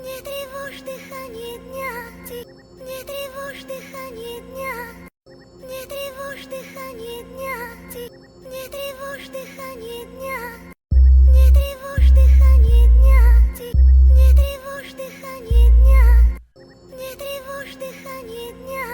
Не тревожь дыхание дня, не тревожь дыхание дня, не тревожь дыхание дня, не тревожь дыхание дня, не тревожь дыхание дня, не тревожь дыхание дня, не тревожь дыхание дня,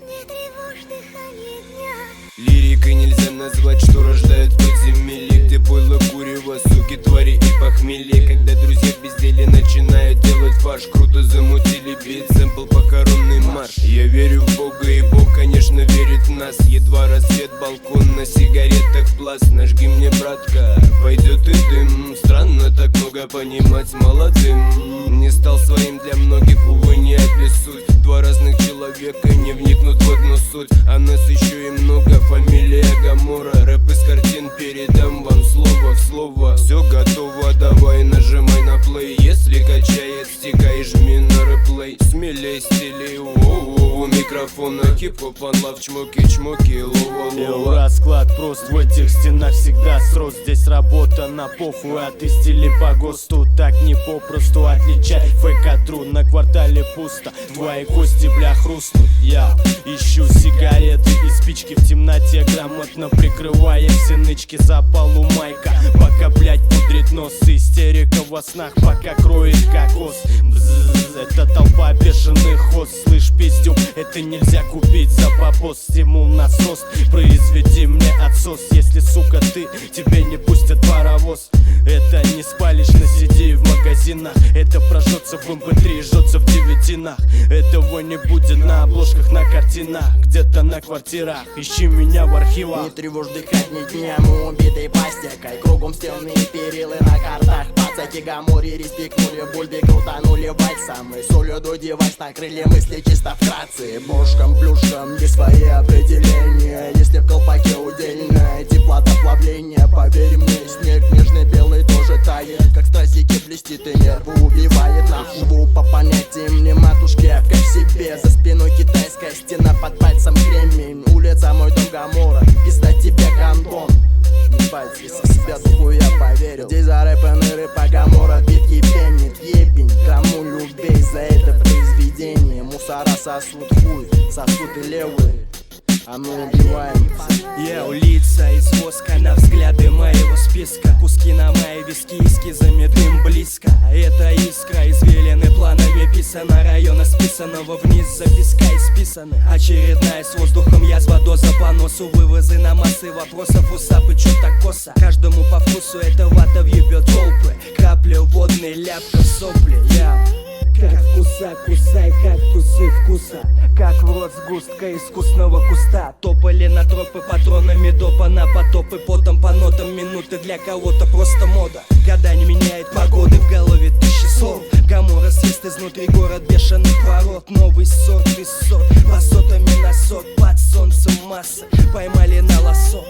не тревожь дыхание дня. Лирикой нельзя назвать, что рождает подземелье, где пойло, курево, суки, твари и похмелье. Когда друзья в безделе начинают делать фарш, круто замутили бит, сэмпл похоронный марш. Я верю в Бога, и Бог, конечно, верит в нас. Едва рассвет, балкон, на сигаретах пласт. Нажги мне, братка, пойдет и дым. Странно так много понимать молодым. Не стал своим для многих, увы, не описуть. Два разных человека не вникнут в одну суть. А нас еще и много, фамилия Гамора. Рэп из картин передам вам слово в слово. Все готово, давай нажимай на плей. Если качает, стикай, жми на реплей. Смелей, стилей, у микрофона хип-хоп, анлав, чмоки-чмоки, лова-лова. Расклад прост, в этих стенах всегда срос. Здесь работа на похуй, а ты стили по ГОСТу. Так не попросту отличать фейк от тру. На квартале пусто, твои кости, бля, хрустнут. Я ищу сигареты и спички в темноте, грамотно прикрывая все нычки. Запалу майка, пока, блять, пудрит нос. Истерика во снах, пока кроет кокос. Бззз, это толпа бешеных хоз. Слышь, пиздюк, это нельзя купить за попост. Стимул нас рост, произведи мне отсос. Если, сука, ты, тебе не пустят паровоз. Это не спалишь на CD в магазинах. Это прожжется в MP3, жжется в девятинах. Этого не будет на обложках, на картинах, где-то на квартирах. Ищи меня в архивах. Не тревожь дыхание дня, мы убитой пластикой. Кругом стены и перилы на картах. Пацаки Гамори респектнули, бульби крутанули вальсом. И солью девайс накрыли мысли чисто вкратце. Бошком, плюшком, есть свои определения. Если в колпаке удельное теплота плавления, поверь мне, снег нежный белый тоже тает. Как стазики блестит и нервы убивает. Нахуй по понятиям не матушки, а как себе. За спиной китайская стена, под пальцем кремень. Улица мой дом Гамора, пизда тебе гандон. Ебать, если в себя духу я поверил. Здесь зарэпанный рэп, а Гамора битки пенит. Ебень, кому любей за это произведение. Мусора сосут хуй, сосут и левые, а мы убиваем. Я лица из воска на взгляды моего списка. Куски на мои виски, эскизами дым близко. Это искра, извилины планами писана. Района списанного вниз, записка исписаны. Очередная с воздухом язва, доза по носу. Вывозы на массы вопросов, усапы, чё так косо. Каждому по вкусу эта вата въебет толпы. Капли водной, ляпка в сопли. Я как вкуса, кусай кактусы вкуса. Как в рот сгустка искусного куста. Топали на тропы патронами допа на потопы. Потом по нотам минуты для кого-то просто мода. Года не меняет погоды, в голове тысячи слов. Гамора свист изнутри, город бешеных ворот. Новый сорт и сорт, высотами на сот. Под солнцем масса, поймали на лосо.